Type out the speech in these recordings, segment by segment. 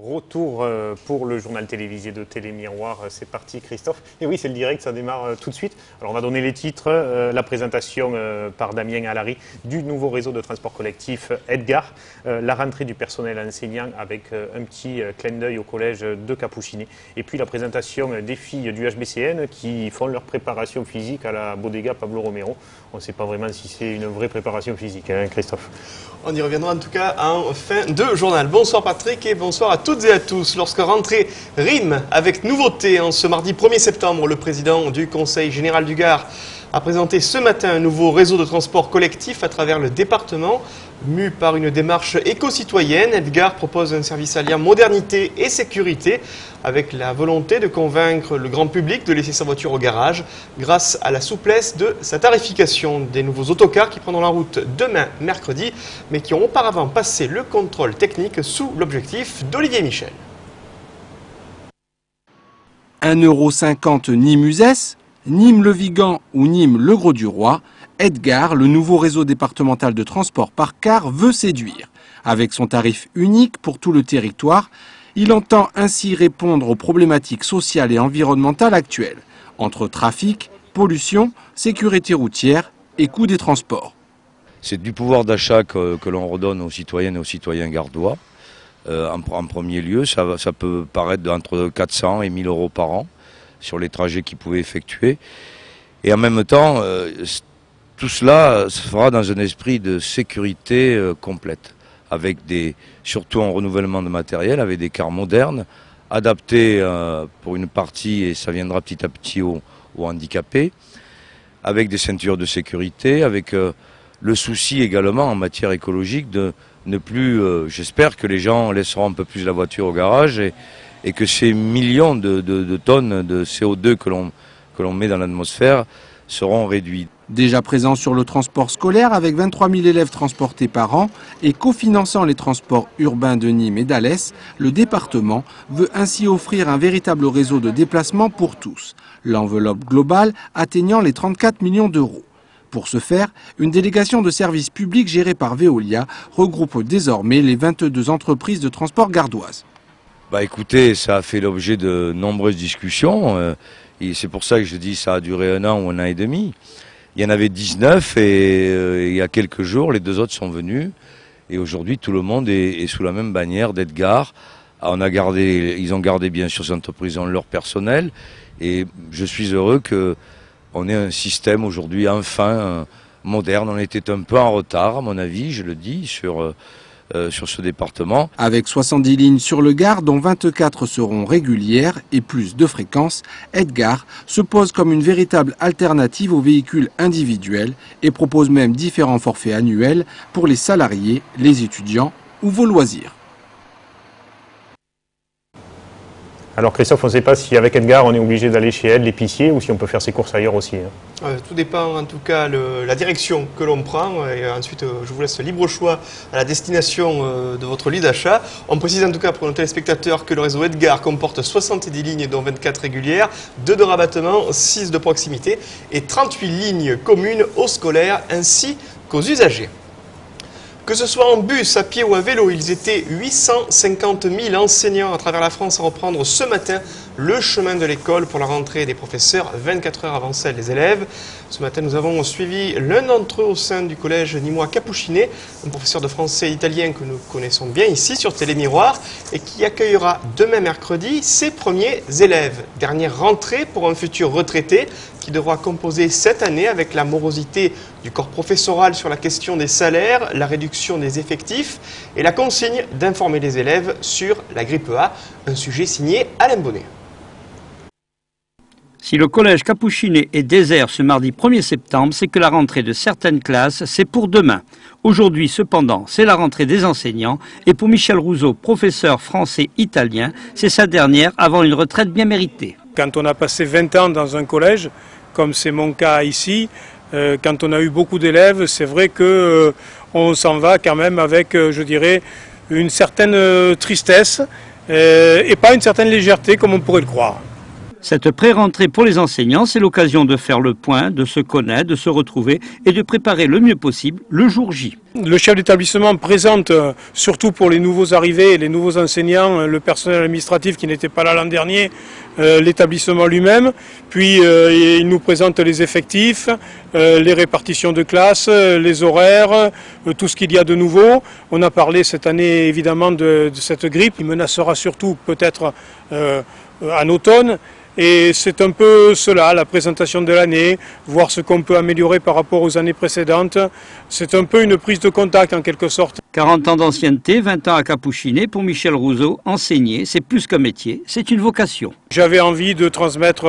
Retour pour le journal télévisé de Télémiroir, c'est parti Christophe. Et oui, c'est le direct, ça démarre tout de suite. Alors on va donner les titres, la présentation par Damien Allary du nouveau réseau de transport collectif Edgar, la rentrée du personnel enseignant avec un petit clin d'œil au collège de Capuchinet, et puis la présentation des filles du HBCN qui font leur préparation physique à la Bodega Pablo Romero. On ne sait pas vraiment si c'est une vraie préparation physique, hein, Christophe. On y reviendra en tout cas en fin de journal. Bonsoir Patrick et bonsoir à toutes et à tous. Lorsque rentrée rime avec nouveauté, en ce mardi 1er septembre, le président du Conseil général du Gard a présenté ce matin un nouveau réseau de transport collectif à travers le département. Mu par une démarche éco-citoyenne, Edgar propose un service alliant modernité et sécurité avec la volonté de convaincre le grand public de laisser sa voiture au garage grâce à la souplesse de sa tarification. Des nouveaux autocars qui prendront la route demain mercredi mais qui ont auparavant passé le contrôle technique sous l'objectif d'Olivier Michel. 1,50 € Nîmes-Uzès, Nîmes-Le Vigan ou Nîmes-Le Gros-du-Roi, Edgar, le nouveau réseau départemental de transport par car, veut séduire. Avec son tarif unique pour tout le territoire, il entend ainsi répondre aux problématiques sociales et environnementales actuelles, entre trafic, pollution, sécurité routière et coût des transports. C'est du pouvoir d'achat que l'on redonne aux citoyennes et aux citoyens gardois. En premier lieu, ça peut paraître entre 400 et 1 000 € par an sur les trajets qu'ils pouvaient effectuer. Et en même temps, tout cela se fera dans un esprit de sécurité complète, avec surtout un renouvellement de matériel, avec des cars modernes, adaptés pour une partie, et ça viendra petit à petit aux handicapés, avec des ceintures de sécurité, avec le souci également en matière écologique de ne plus, j'espère que les gens laisseront un peu plus la voiture au garage et que ces millions de tonnes de CO2 que l'on met dans l'atmosphère seront réduits. Déjà présent sur le transport scolaire avec 23 000 élèves transportés par an et cofinançant les transports urbains de Nîmes et d'Alès, le département veut ainsi offrir un véritable réseau de déplacement pour tous, l'enveloppe globale atteignant les 34 millions d'euros. Pour ce faire, une délégation de services publics gérée par Veolia regroupe désormais les 22 entreprises de transport gardoises. Écoutez, ça a fait l'objet de nombreuses discussions. Et c'est pour ça que je dis que ça a duré 1 an ou 1 an et demi. Il y en avait 19 et il y a quelques jours, les 2 autres sont venus. Et aujourd'hui, tout le monde est sous la même bannière d'Edgar. Ils ont gardé bien sûr ces entreprises dans leur personnel. Et je suis heureux qu'on ait un système aujourd'hui enfin moderne. On était un peu en retard, à mon avis, je le dis, sur ce département. Avec 70 lignes sur le Gard, dont 24 seront régulières et plus de fréquences, Edgar se pose comme une véritable alternative aux véhicules individuels et propose même différents forfaits annuels pour les salariés, les étudiants ou vos loisirs. Alors Christophe, on ne sait pas si avec Edgar on est obligé d'aller chez Ed, l'épicier, ou si on peut faire ses courses ailleurs aussi. Tout dépend en tout cas la direction que l'on prend et ensuite je vous laisse libre choix à la destination de votre lieu d'achat. On précise en tout cas pour nos téléspectateurs que le réseau Edgar comporte 70 lignes dont 24 régulières, 2 de rabattement, 6 de proximité et 38 lignes communes aux scolaires ainsi qu'aux usagers. Que ce soit en bus, à pied ou à vélo, ils étaient 850 000 enseignants à travers la France à reprendre ce matin le chemin de l'école pour la rentrée des professeurs, 24 heures avant celle des élèves. Ce matin, nous avons suivi l'un d'entre eux au sein du collège nîmois Capuchinet, un professeur de français et italien que nous connaissons bien ici sur Télémiroir et qui accueillera demain mercredi ses premiers élèves. Dernière rentrée pour un futur retraité qui devra composer cette année avec la morosité du corps professoral sur la question des salaires, la réduction des effectifs et la consigne d'informer les élèves sur la grippe A, un sujet signé Alain Bonnet. Si le collège Capuchinet est désert ce mardi 1er septembre, c'est que la rentrée de certaines classes, c'est pour demain. Aujourd'hui, cependant, c'est la rentrée des enseignants. Et pour Michel Rousseau, professeur français-italien, c'est sa dernière avant une retraite bien méritée. Quand on a passé 20 ans dans un collège, comme c'est mon cas ici, quand on a eu beaucoup d'élèves, c'est vrai qu'on s'en va quand même avec, je dirais, une certaine tristesse et pas une certaine légèreté comme on pourrait le croire. Cette pré-rentrée pour les enseignants, c'est l'occasion de faire le point, de se connaître, de se retrouver et de préparer le mieux possible le jour J. Le chef d'établissement présente, surtout pour les nouveaux arrivés, les nouveaux enseignants, le personnel administratif qui n'était pas là l'an dernier, l'établissement lui-même. Puis il nous présente les effectifs, les répartitions de classes, les horaires, tout ce qu'il y a de nouveau. On a parlé cette année évidemment de cette grippe. Il menacera surtout peut-être en automne. Et c'est un peu cela, la présentation de l'année, voir ce qu'on peut améliorer par rapport aux années précédentes. C'est un peu une prise de contact en quelque sorte. 40 ans d'ancienneté, 20 ans à Capuchinet, pour Michel Rouzot, enseigner, c'est plus qu'un métier, c'est une vocation. J'avais envie de transmettre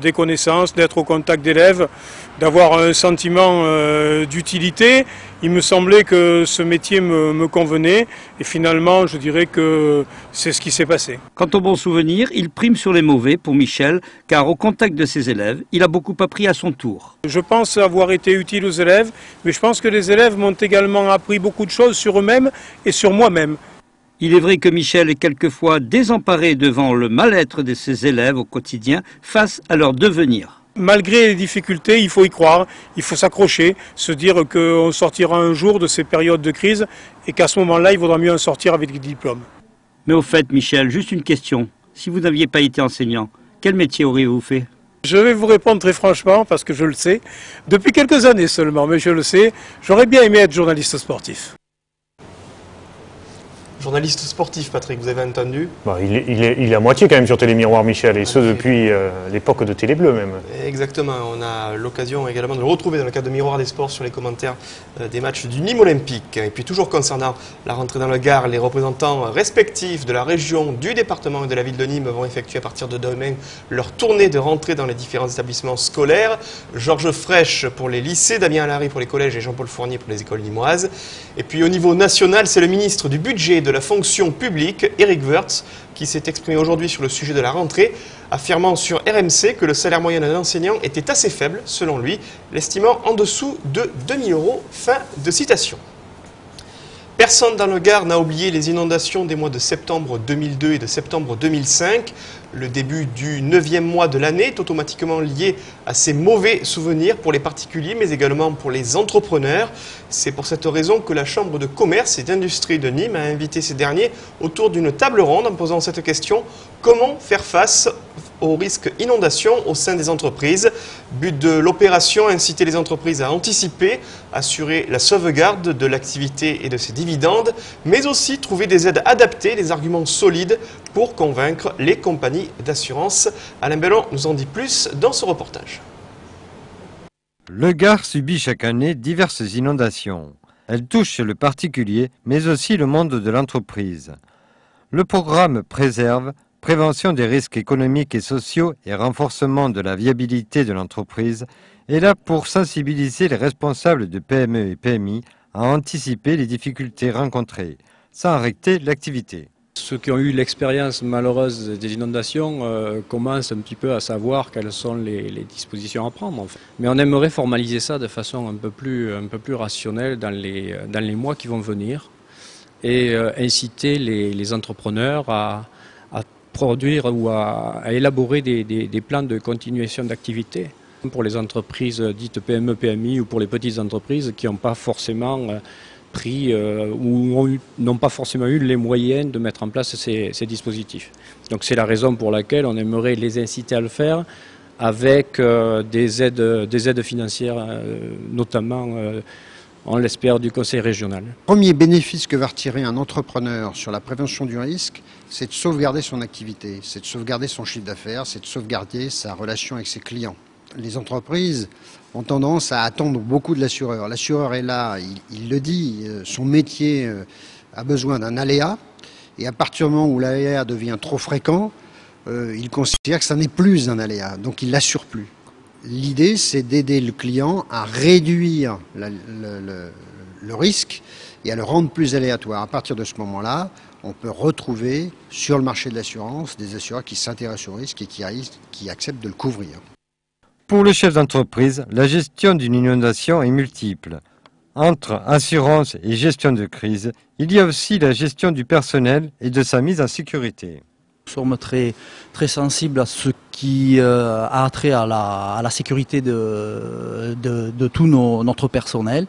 des connaissances, d'être au contact d'élèves, d'avoir un sentiment d'utilité. Il me semblait que ce métier me convenait et finalement je dirais que c'est ce qui s'est passé. Quant aux bons souvenirs, il prime sur les mauvais pour Michel, car au contact de ses élèves, il a beaucoup appris à son tour. Je pense avoir été utile aux élèves, mais je pense que les élèves m'ont également appris beaucoup de choses sur eux-mêmes et sur moi-même. Il est vrai que Michel est quelquefois désemparé devant le mal-être de ses élèves au quotidien face à leur devenir. Malgré les difficultés, il faut y croire, il faut s'accrocher, se dire qu'on sortira un jour de ces périodes de crise et qu'à ce moment-là, il vaudra mieux en sortir avec des diplômes. Mais au fait, Michel, juste une question. Si vous n'aviez pas été enseignant, quel métier auriez-vous fait ? Je vais vous répondre très franchement parce que je le sais. Depuis quelques années seulement, mais je le sais, j'aurais bien aimé être journaliste sportif. Journaliste sportif, Patrick, vous avez entendu? Il est à moitié quand même sur Télémiroir, Michel, et ce depuis l'époque de Télé Bleu même. Exactement, on a l'occasion également de le retrouver dans le cadre de Miroir des Sports sur les commentaires des matchs du Nîmes Olympique. Et puis toujours concernant la rentrée dans le Gard, les représentants respectifs de la région, du département et de la ville de Nîmes vont effectuer à partir de demain leur tournée de rentrée dans les différents établissements scolaires. Georges Frêche pour les lycées, Damien Alary pour les collèges et Jean-Paul Fournier pour les écoles nîmoises. Et puis au niveau national, c'est le ministre du budget de la fonction publique, Éric Woerth, qui s'est exprimé aujourd'hui sur le sujet de la rentrée, affirmant sur RMC que le salaire moyen d'un enseignant était assez faible, selon lui, l'estimant en dessous de 2 000 €. Fin de citation. Personne dans le Gard n'a oublié les inondations des mois de septembre 2002 et de septembre 2005. Le début du 9e mois de l'année est automatiquement lié à ces mauvais souvenirs pour les particuliers, mais également pour les entrepreneurs. C'est pour cette raison que la Chambre de commerce et d'industrie de Nîmes a invité ces derniers autour d'une table ronde en posant cette question: comment faire face au risque inondation au sein des entreprises? But de l'opération, inciter les entreprises à anticiper, assurer la sauvegarde de l'activité et de ses dividendes, mais aussi trouver des aides adaptées, des arguments solides pour convaincre les compagnies d'assurance. Alain Bellon nous en dit plus dans ce reportage. Le Gard subit chaque année diverses inondations. Elles touchent le particulier, mais aussi le monde de l'entreprise. Le programme Préserve, prévention des risques économiques et sociaux et renforcement de la viabilité de l'entreprise, est là pour sensibiliser les responsables de PME et PMI à anticiper les difficultés rencontrées, sans arrêter l'activité. Ceux qui ont eu l'expérience malheureuse des inondations commencent un petit peu à savoir quelles sont les dispositions à prendre. En fait. Mais on aimerait formaliser ça de façon un peu plus rationnelle dans les mois qui vont venir et inciter les entrepreneurs à produire ou à élaborer des plans de continuation d'activité pour les entreprises dites PME, PMI ou pour les petites entreprises qui n'ont pas forcément pris ou n'ont pas forcément eu les moyens de mettre en place ces dispositifs. Donc c'est la raison pour laquelle on aimerait les inciter à le faire avec des aides financières, notamment on l'espère du Conseil régional. Le premier bénéfice que va retirer un entrepreneur sur la prévention du risque, c'est de sauvegarder son activité, c'est de sauvegarder son chiffre d'affaires, c'est de sauvegarder sa relation avec ses clients. Les entreprises ont tendance à attendre beaucoup de l'assureur. L'assureur est là, il le dit, son métier a besoin d'un aléa, et à partir du moment où l'aléa devient trop fréquent, il considère que ça n'est plus un aléa, donc il ne l'assure plus. L'idée, c'est d'aider le client à réduire le risque et à le rendre plus aléatoire. À partir de ce moment-là, on peut retrouver sur le marché de l'assurance des assureurs qui s'intéressent au risque et qui acceptent de le couvrir. Pour le chef d'entreprise, la gestion d'une inondation est multiple. Entre assurance et gestion de crise, il y a aussi la gestion du personnel et de sa mise en sécurité. Nous sommes très sensibles à ce qui a trait à la sécurité de tout notre personnel,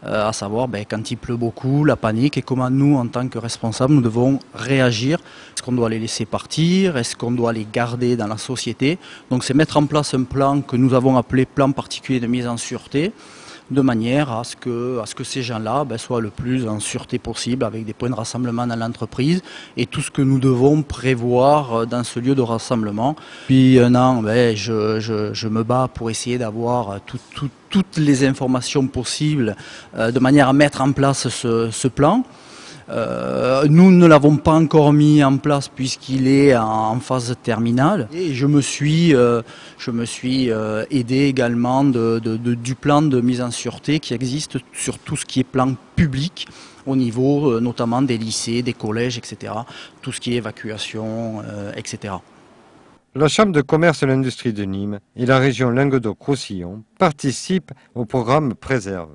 à savoir quand il pleut beaucoup, la panique et comment nous, en tant que responsables, nous devons réagir. Est-ce qu'on doit les laisser partir? Est-ce qu'on doit les garder dans la société? Donc c'est mettre en place un plan que nous avons appelé plan particulier de mise en sûreté, de manière à ce que ces gens-là soient le plus en sûreté possible, avec des points de rassemblement dans l'entreprise et tout ce que nous devons prévoir dans ce lieu de rassemblement. Depuis un an, je me bats pour essayer d'avoir toutes les informations possibles de manière à mettre en place ce plan. Nous ne l'avons pas encore mis en place puisqu'il est en phase terminale. Et je me suis aidé également du plan de mise en sûreté qui existe sur tout ce qui est plan public au niveau notamment des lycées, des collèges, etc. Tout ce qui est évacuation, etc. La Chambre de commerce et l'industrie de Nîmes et la région Languedoc-Roussillon participent au programme Préserve.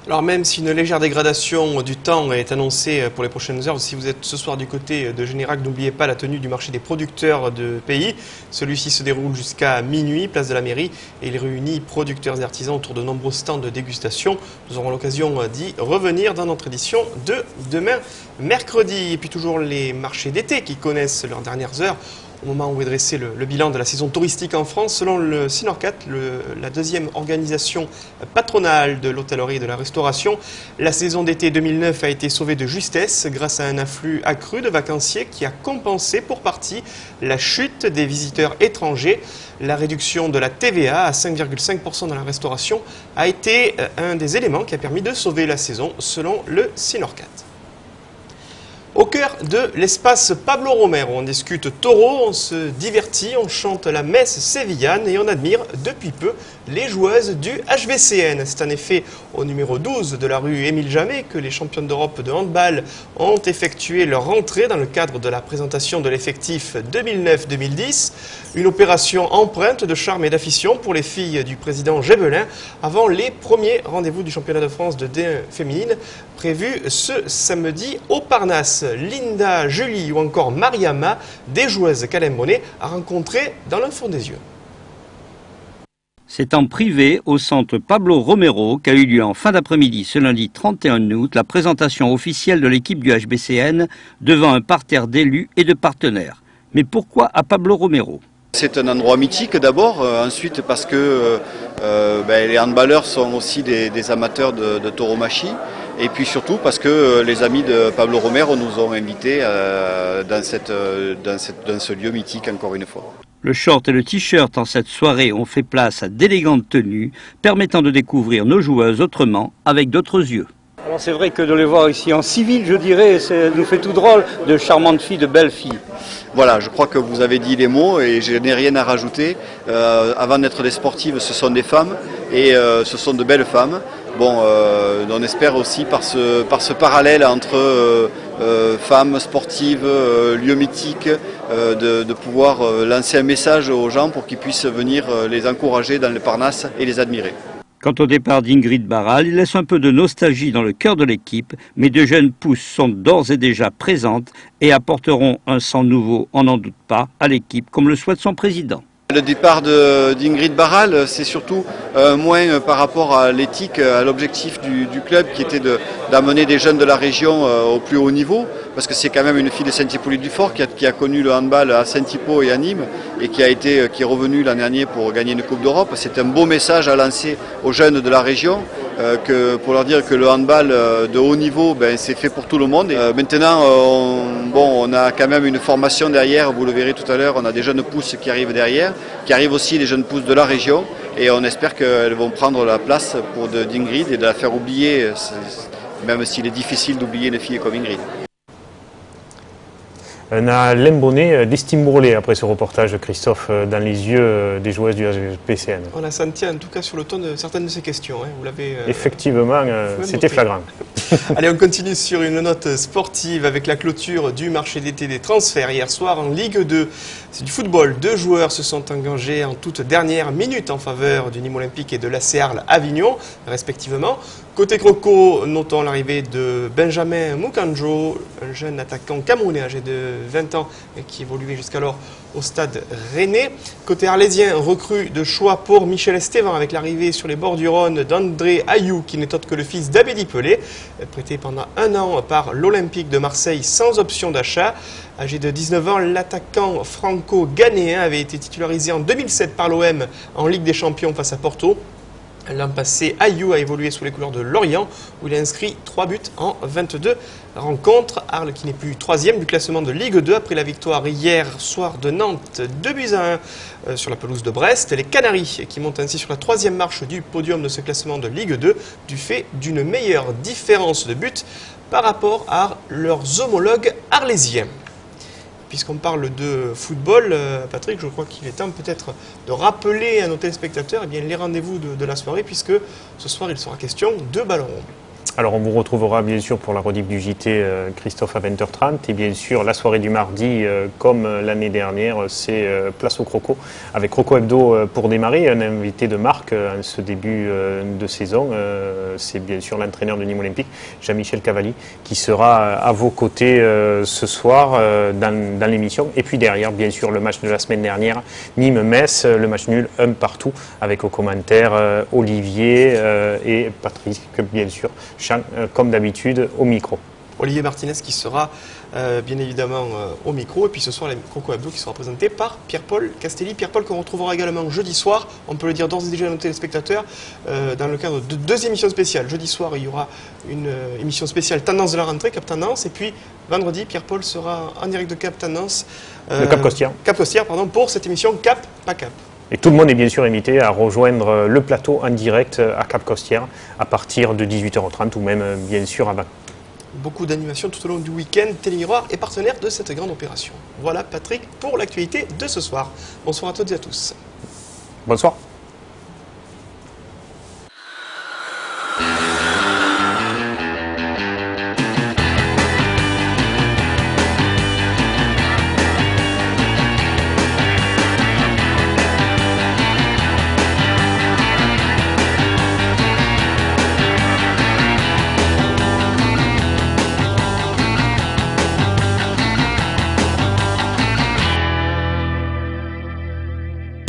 Alors même si une légère dégradation du temps est annoncée pour les prochaines heures, si vous êtes ce soir du côté de Générac, n'oubliez pas la tenue du marché des producteurs de pays. Celui-ci se déroule jusqu'à minuit, place de la mairie, et il réunit producteurs et artisans autour de nombreux stands de dégustation. Nous aurons l'occasion d'y revenir dans notre édition de demain mercredi. Et puis toujours les marchés d'été qui connaissent leurs dernières heures. Au moment où est dressé le bilan de la saison touristique en France, selon le Sinorcat, la deuxième organisation patronale de l'hôtellerie et de la restauration, la saison d'été 2009 a été sauvée de justesse grâce à un afflux accru de vacanciers qui a compensé pour partie la chute des visiteurs étrangers. La réduction de la TVA à 5,5% dans la restauration a été un des éléments qui a permis de sauver la saison, selon le Sinorcat. Au cœur de l'espace Pablo Romero, on discute taureau, on se divertit, on chante la messe sévillane et on admire depuis peu les joueuses du HBCN. C'est en effet au numéro 12 de la rue Émile Jamet que les championnes d'Europe de handball ont effectué leur rentrée dans le cadre de la présentation de l'effectif 2009-2010. Une opération empreinte de charme et d'affition pour les filles du président Gébelin avant les premiers rendez-vous du championnat de France de D1 féminine prévu ce samedi au Parnasse. Linda, Julie ou encore Mariama, des joueuses qu'Alain Bonnet a rencontrées dans le fond des yeux. C'est en privé au centre Pablo Romero qu'a eu lieu en fin d'après-midi ce lundi 31 août la présentation officielle de l'équipe du HBCN devant un parterre d'élus et de partenaires. Mais pourquoi à Pablo Romero ? C'est un endroit mythique d'abord, ensuite parce que les handballeurs sont aussi des amateurs de tauromachie, et puis surtout parce que les amis de Pablo Romero nous ont invités dans ce lieu mythique encore une fois. Le short et le t-shirt en cette soirée ont fait place à d'élégantes tenues, permettant de découvrir nos joueuses autrement, avec d'autres yeux. Alors c'est vrai que de les voir ici en civil, je dirais, ça nous fait tout drôle, de charmantes filles, de belles filles. Voilà, je crois que vous avez dit les mots et je n'ai rien à rajouter. Avant d'être des sportives, ce sont des femmes et ce sont de belles femmes. Bon, on espère aussi par ce parallèle entre femmes sportives, lieux mythiques, de pouvoir lancer un message aux gens pour qu'ils puissent venir les encourager dans le Parnasse et les admirer. Quant au départ d'Ingrid Barral, il laisse un peu de nostalgie dans le cœur de l'équipe, mais de jeunes pousses sont d'ores et déjà présentes et apporteront un sang nouveau, on n'en doute pas, à l'équipe, comme le souhaite son président. Le départ d'Ingrid Barral, c'est surtout moins par rapport à l'éthique, à l'objectif du club qui était d'amener des jeunes de la région au plus haut niveau, parce que c'est quand même une fille de Saint-Hippolyte-du-Fort qui a connu le handball à Saint-Hypo et à Nîmes et qui est revenue l'an dernier pour gagner une Coupe d'Europe. C'est un beau message à lancer aux jeunes de la région. Pour leur dire que le handball de haut niveau, c'est fait pour tout le monde. Maintenant, on a quand même une formation derrière, vous le verrez tout à l'heure, on a des jeunes pousses qui arrivent derrière, qui arrivent aussi des jeunes pousses de la région, et on espère qu'elles vont prendre la place d'Ingrid et de la faire oublier, même s'il est difficile d'oublier une fille comme Ingrid. On a Alain Bonnet d'estime brûlée après ce reportage, Christophe, dans les yeux des joueuses du HBCN. On a senti en tout cas sur le ton de certaines de ces questions. Vous l'avez. Effectivement, c'était flagrant. Allez, on continue sur une note sportive avec la clôture du marché d'été des transferts. Hier soir, en Ligue 2, c'est du football. 2 joueurs se sont engagés en toute dernière minute en faveur du Nîmes Olympique et de l'AC Arles Avignon, respectivement. Côté Croco, notons l'arrivée de Benjamin Mukanjo, un jeune attaquant camerounais âgé de 20 ans et qui évoluait jusqu'alors au stade rennais. Côté arlésien, recrue de choix pour Michel Estevan avec l'arrivée sur les bords du Rhône d'André Ayou, qui n'est autre que le fils d'Abedi Pelé, prêté pendant 1 an par l'Olympique de Marseille sans option d'achat. Âgé de 19 ans, l'attaquant franco-ghanéen avait été titularisé en 2007 par l'OM en Ligue des Champions face à Porto. L'an passé, Ayou a évolué sous les couleurs de Lorient, où il a inscrit 3 buts en 22 rencontres. Arles qui n'est plus 3e du classement de Ligue 2 après la victoire hier soir de Nantes, 2-1 sur la pelouse de Brest. Les Canaries qui montent ainsi sur la 3e marche du podium de ce classement de Ligue 2 du fait d'une meilleure différence de buts par rapport à leurs homologues arlésiens. Puisqu'on parle de football, Patrick, je crois qu'il est temps peut-être de rappeler à nos téléspectateurs les rendez-vous de la soirée, puisque ce soir il sera question de ballon rond. Alors on vous retrouvera bien sûr pour la rediff du JT Christophe à 20h30 et bien sûr la soirée du mardi comme l'année dernière c'est place au Croco avec Croco Hebdo pour démarrer, un invité de marque en ce début de saison, c'est bien sûr l'entraîneur de Nîmes Olympique Jean-Michel Cavalli qui sera à vos côtés ce soir dans l'émission et puis derrière bien sûr le match de la semaine dernière Nîmes-Metz, le match nul 1 partout avec aux commentaires Olivier et Patrick bien sûr comme d'habitude au micro. Olivier Martinez qui sera bien évidemment au micro et puis ce soir les Croco Hebdo qui sera présenté par Pierre-Paul Castelli. Pierre-Paul qu'on retrouvera également jeudi soir, on peut le dire d'ores et déjà à nos téléspectateurs, dans le cadre de 2 émissions spéciales. Jeudi soir il y aura une émission spéciale Tendance de la rentrée, Cap Tendance, et puis vendredi Pierre-Paul sera en direct de Cap Tendance. De Cap Costière. Cap Costière, pardon, pour cette émission Cap, pas Cap. Et tout le monde est bien sûr invité à rejoindre le plateau en direct à Cap Costière à partir de 18h30 ou même bien sûr avant. Beaucoup d'animations tout au long du week-end. Télémiroir est partenaire de cette grande opération. Voilà Patrick pour l'actualité de ce soir. Bonsoir à toutes et à tous. Bonsoir.